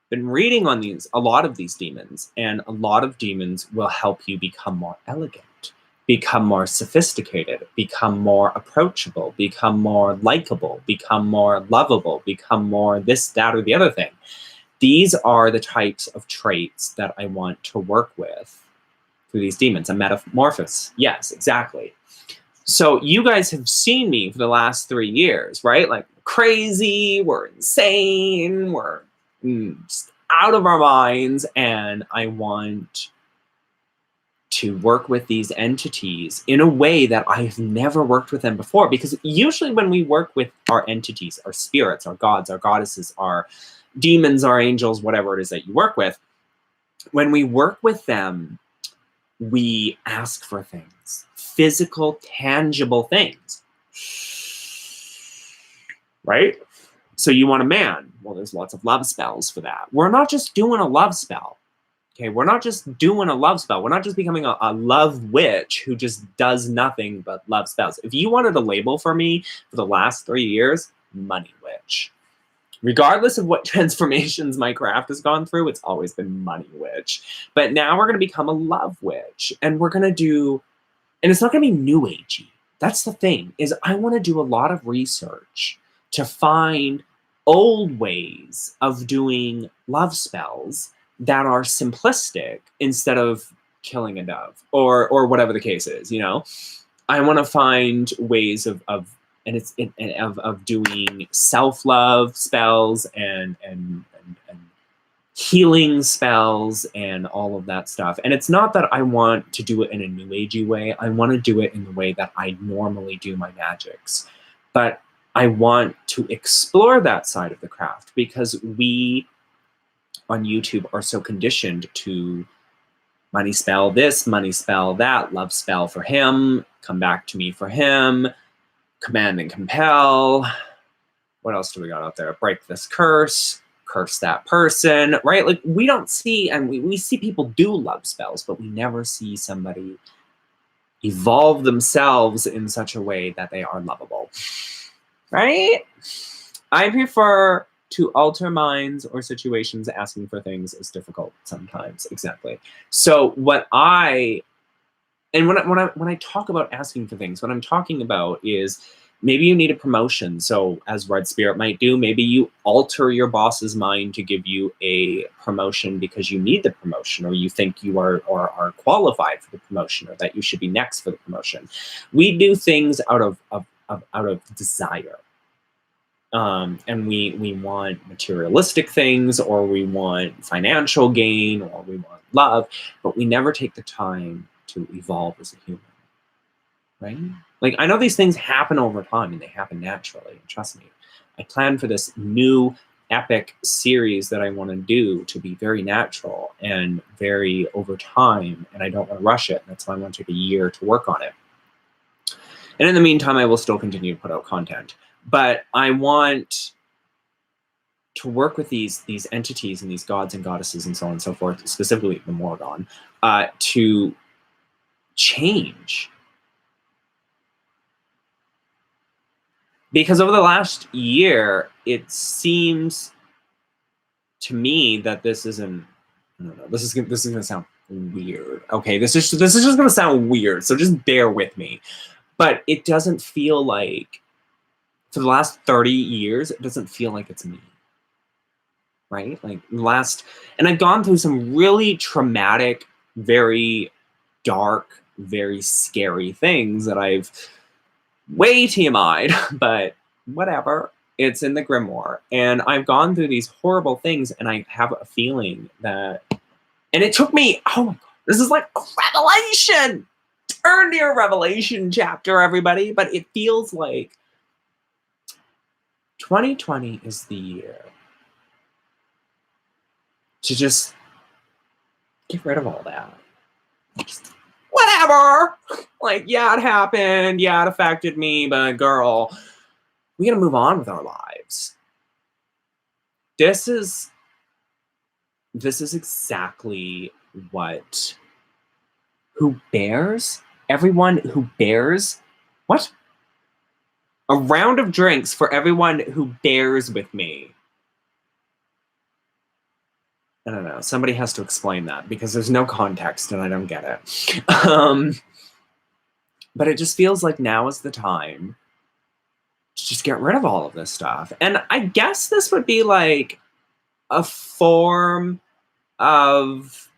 been reading on a lot of these demons, and a lot of demons will help you become more elegant, become more sophisticated, become more approachable, become more likable, become more lovable, become more this, that, or the other thing. These are the types of traits that I want to work with through these demons. A metamorphosis. Yes, exactly. So you guys have seen me for the last 3 years, right? Like, crazy, we're insane, we're just out of our minds, and I want to work with these entities in a way that I've never worked with them before. Because usually when we work with our entities, our spirits, our gods, our goddesses, our demons, our angels, whatever it is that you work with, when we work with them, we ask for things, physical, tangible things, right? So you want a man. Well, there's lots of love spells for that. We're not just doing a love spell. Okay, we're not just doing a love spell. We're not just becoming a love witch who just does nothing but love spells. If you wanted a label for me for the last 3 years, money witch. Regardless of what transformations my craft has gone through, it's always been money witch. But now we're going to become a love witch, and we're going to do, and it's not going to be new agey. That's the thing, is I want to do a lot of research to find old ways of doing love spells that are simplistic instead of killing a dove or whatever the case is, you know? I want to find ways of doing self-love spells and healing spells and all of that stuff. And it's not that I want to do it in a new agey way. I want to do it in the way that I normally do my magics. But I want to explore that side of the craft because we on YouTube are so conditioned to money spell this, money spell that, love spell for him, come back to me for him, command and compel. What else do we got out there? Break this curse that person, right? Like, we don't see, and we see people do love spells, but we never see somebody evolve themselves in such a way that they are lovable, right? I prefer to alter minds or situations. Asking for things is difficult sometimes. Exactly. So when I talk about asking for things, what I'm talking about is maybe you need a promotion. So as Red Spirit might do, maybe you alter your boss's mind to give you a promotion because you need the promotion, or you think you are qualified for the promotion, or that you should be next for the promotion. We do things out of desire. And we want materialistic things, or we want financial gain, or we want love, but we never take the time to evolve as a human, right? Like, I know these things happen over time and they happen naturally. Trust me. I plan for this new epic series that I want to do to be very natural and very over time, and I don't want to rush it. That's why I want to take a year to work on it. And in the meantime, I will still continue to put out content. But I want to work with these entities and these gods and goddesses and so on and so forth, specifically the Morrigan, to change. Because over the last year, it seems to me that this isn't, I don't know, this is gonna sound weird. Okay, this is just gonna sound weird, so just bear with me. But it doesn't feel like, for the last 30 years, it doesn't feel like it's me. Right? Like and I've gone through some really traumatic, very dark, very scary things that I've way TMI'd, but whatever. It's in the grimoire. And I've gone through these horrible things, and I have a feeling that, and it took me, oh my God, this is like a revelation. Turn to your revelation chapter, everybody. But it feels like 2020 is the year to just get rid of all that. Just, whatever. Like, yeah, it happened. Yeah, it affected me, but girl, we gotta move on with our lives. This is exactly what everyone who bears, what? A round of drinks for everyone who bears with me. I don't know. Somebody has to explain that because there's no context and I don't get it. But it just feels like now is the time to just get rid of all of this stuff. And I guess this would be like a form of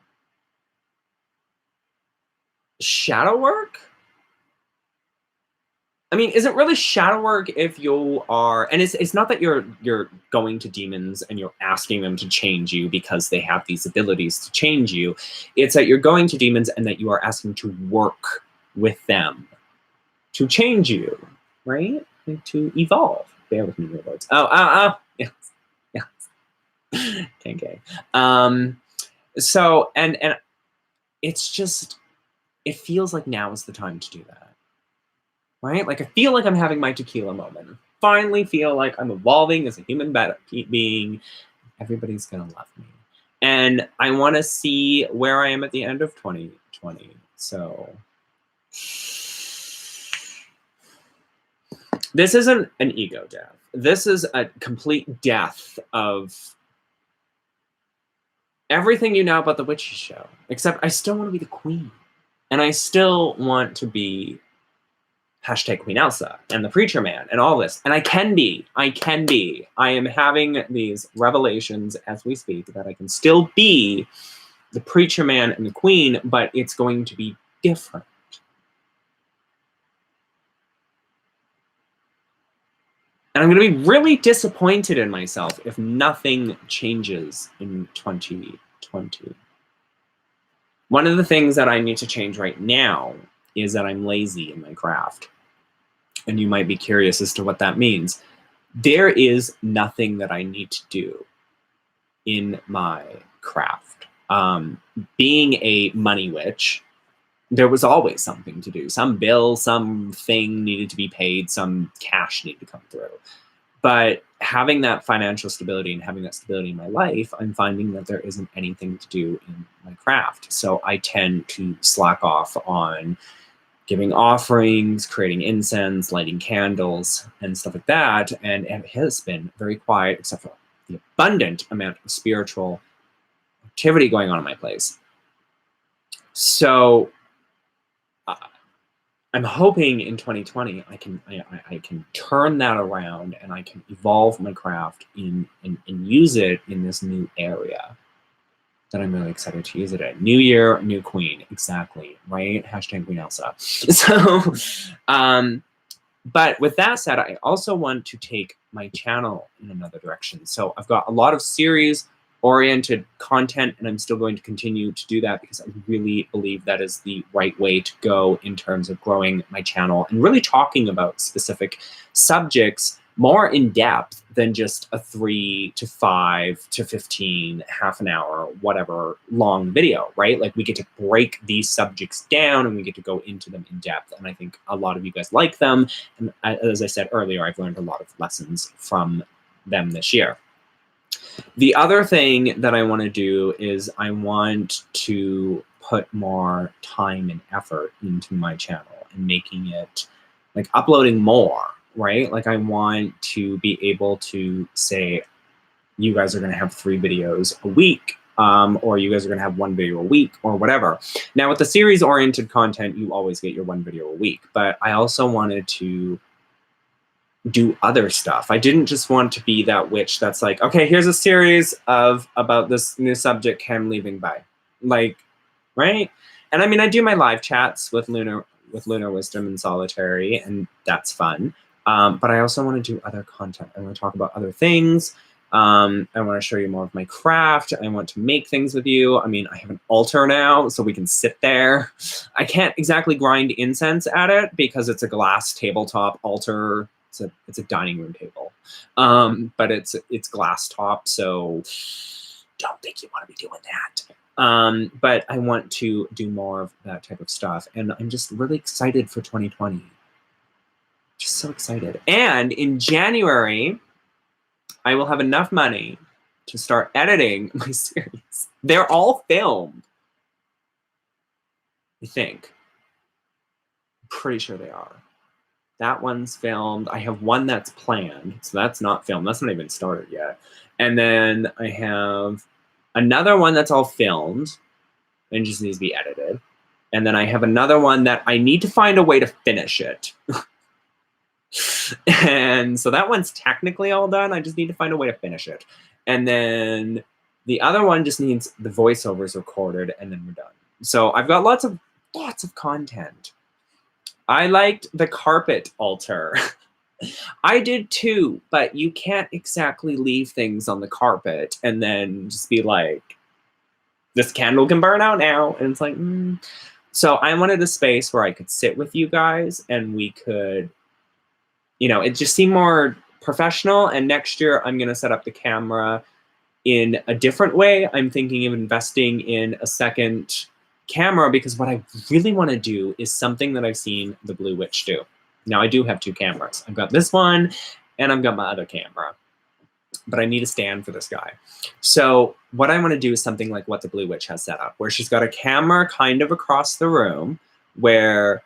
shadow work. I mean, is it really shadow work if you are, and it's not that you're going to demons and you're asking them to change you because they have these abilities to change you. It's that you're going to demons and that you are asking to work with them to change you, right? And to evolve. Bear with me, your words. Yes. Okay. So, and it's just, it feels like now is the time to do that. Right? Like, I feel like I'm having my tequila moment. Finally feel like I'm evolving as a human being. Everybody's gonna love me. And I want to see where I am at the end of 2020. So this isn't an ego death. This is a complete death of everything you know about the witchy show. Except I still want to be the queen. And I still want to be #Queen Elsa and the Preacher Man and all this. And I can be. I am having these revelations as we speak that I can still be the Preacher Man and the Queen, but it's going to be different. And I'm going to be really disappointed in myself if nothing changes in 2020. One of the things that I need to change right now is that I'm lazy in my craft. And you might be curious as to what that means. There is nothing that I need to do in my craft. Being a money witch, there was always something to do. Some bill, something needed to be paid, some cash needed to come through. But having that financial stability and having that stability in my life, I'm finding that there isn't anything to do in my craft. So I tend to slack off on giving offerings, creating incense, lighting candles, and stuff like that. And it has been very quiet, except for the abundant amount of spiritual activity going on in my place. So I'm hoping in 2020 I can turn that around and I can evolve my craft and use it in this new area that I'm really excited to use it in. New year, new queen, exactly, right? #Queen Elsa. So, but with that said, I also want to take my channel in another direction. So I've got a lot of series oriented content, and I'm still going to continue to do that because I really believe that is the right way to go in terms of growing my channel and really talking about specific subjects more in depth than just a 3 to 5 to 15, half an hour, whatever long video, right? Like we get to break these subjects down and we get to go into them in depth. And I think a lot of you guys like them. And as I said earlier, I've learned a lot of lessons from them this year. The other thing that I want to do is I want to put more time and effort into my channel and making it, like, uploading more, right? Like I want to be able to say, you guys are going to have 3 videos a week, or you guys are going to have 1 video a week, or whatever. Now with the series oriented content, you always get your 1 video a week, but I also wanted to do other stuff. I didn't just want to be that witch that's like, okay, here's a series about this new subject, I'm leaving, bye. Like, right? And I mean, I do my live chats with Lunar Wisdom and Solitary, and that's fun. But I also want to do other content. I want to talk about other things. I want to show you more of my craft. I want to make things with you. I mean, I have an altar now, so we can sit there. I can't exactly grind incense at it because it's a glass tabletop altar. It's a dining room table, but it's glass top, so don't think you want to be doing that. But I want to do more of that type of stuff, and I'm just really excited for 2020. Just so excited. And in January, I will have enough money to start editing my series. They're all filmed, I think. I'm pretty sure they are. That one's filmed. I have one that's planned, so that's not filmed. That's not even started yet. And then I have another one that's all filmed and just needs to be edited. And then I have another one that I need to find a way to finish it. And so that one's technically all done. I just need to find a way to finish it. And then the other one just needs the voiceovers recorded, and then we're done. So I've got lots of content. I liked the carpet altar. I did too, but you can't exactly leave things on the carpet and then just be like, this candle can burn out now. And it's like, So I wanted a space where I could sit with you guys and we could, you know, it just seemed more professional. And next year I'm going to set up the camera in a different way. I'm thinking of investing in a second camera because what I really want to do is something that I've seen the Blue Witch do. Now I do have 2 cameras. I've got this one and I've got my other camera, but I need a stand for this guy. So what I want to do is something like what the Blue Witch has set up, where she's got a camera kind of across the room where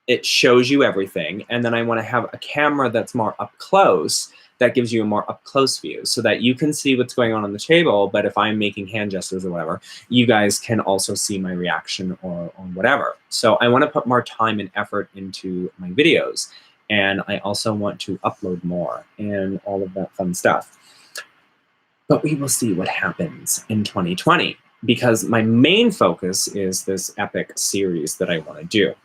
it shows you everything. And then I want to have a camera that's more up close that gives you a more up-close view so that you can see what's going on the table, but if I'm making hand gestures or whatever, you guys can also see my reaction or whatever. So I want to put more time and effort into my videos, and I also want to upload more and all of that fun stuff. But we will see what happens in 2020, because my main focus is this epic series that I want to do.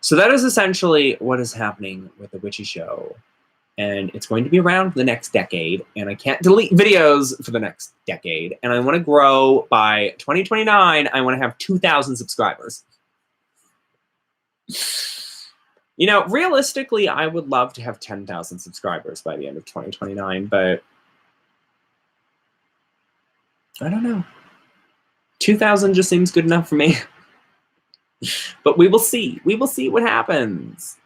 So that is essentially what is happening with The Witchy Show. And it's going to be around for the next decade, and I can't delete videos for the next decade. And I want to grow by 2029. I want to have 2,000 subscribers. You know, realistically, I would love to have 10,000 subscribers by the end of 2029, but I don't know. 2,000 just seems good enough for me. But we will see. We will see what happens.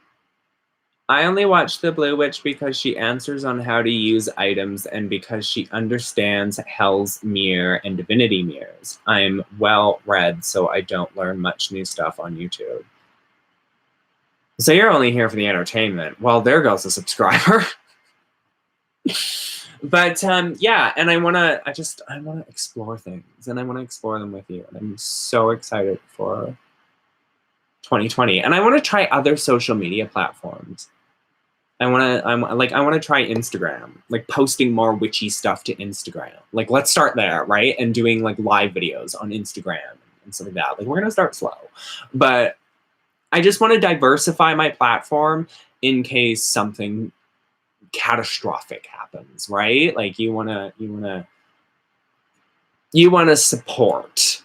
I only watch the Blue Witch because she answers on how to use items and because she understands Hell's Mirror and Divinity Mirrors. I'm well read, so I don't learn much new stuff on YouTube. So you're only here for the entertainment. Well, there goes a subscriber. But yeah, and I want to explore things, and I want to explore them with you. And I'm so excited for 2020, and I want to try other social media platforms. I want to try Instagram, like posting more witchy stuff to Instagram. Like, let's start there, right? And doing like live videos on Instagram and stuff like that. Like, we're gonna start slow, but I just want to diversify my platform in case something catastrophic happens, right? Like, you wanna you want to support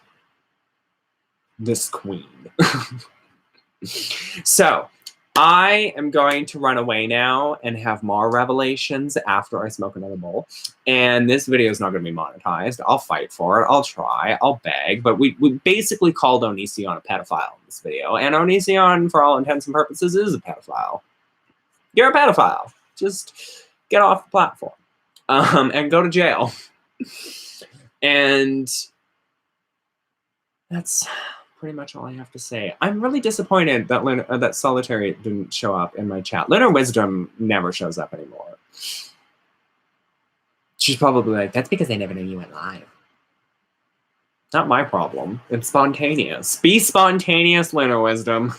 this queen. So I am going to run away now and have more revelations after I smoke another bowl. And this video is not going to be monetized. I'll fight for it. I'll try. I'll beg. But we basically called Onision a pedophile in this video. And Onision, for all intents and purposes, is a pedophile. You're a pedophile. Just get off the platform. And go to jail. And that's pretty much all I have to say. I'm really disappointed that that Solitary didn't show up in my chat. Lunar Wisdom never shows up anymore. She's probably like, that's because they never knew you went live. Not my problem. It's spontaneous. Be spontaneous, Lunar Wisdom.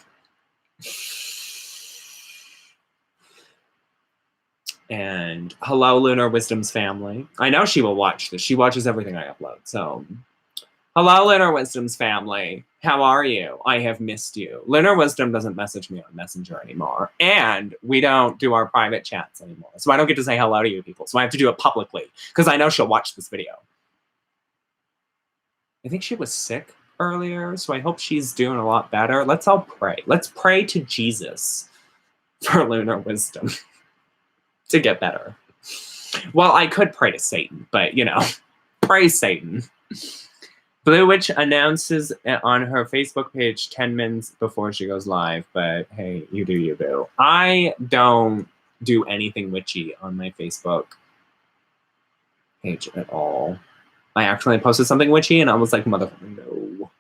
And hello, Lunar Wisdom's family. I know she will watch this. She watches everything I upload, so... Hello, Lunar Wisdom's family. How are you? I have missed you. Lunar Wisdom doesn't message me on Messenger anymore. And we don't do our private chats anymore. So I don't get to say hello to you people. So I have to do it publicly. Because I know she'll watch this video. I think she was sick earlier. So I hope she's doing a lot better. Let's all pray. Let's pray to Jesus for Lunar Wisdom to get better. Well, I could pray to Satan. But, you know, praise Satan. Blue Witch announces on her Facebook page 10 minutes before she goes live, but hey, you do you, boo. I don't do anything witchy on my Facebook page at all. I actually posted something witchy and I was like, motherfucker, no.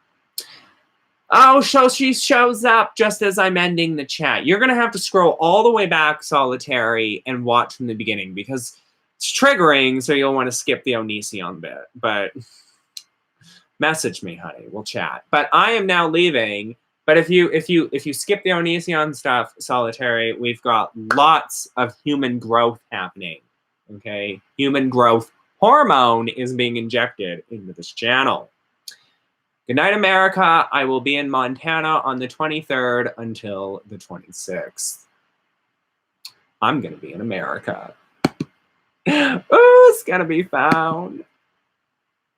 Oh, so she shows up just as I'm ending the chat. You're going to have to scroll all the way back, Solitary, and watch from the beginning because it's triggering, so you'll want to skip the Onision bit, but... Message me, honey. We'll chat. But I am now leaving. But if you skip the Onision stuff, Solitary, we've got lots of human growth happening. Okay? Human growth hormone is being injected into this channel. Good night, America. I will be in Montana on the 23rd until the 26th. I'm going to be in America. Oh, it's going to be found.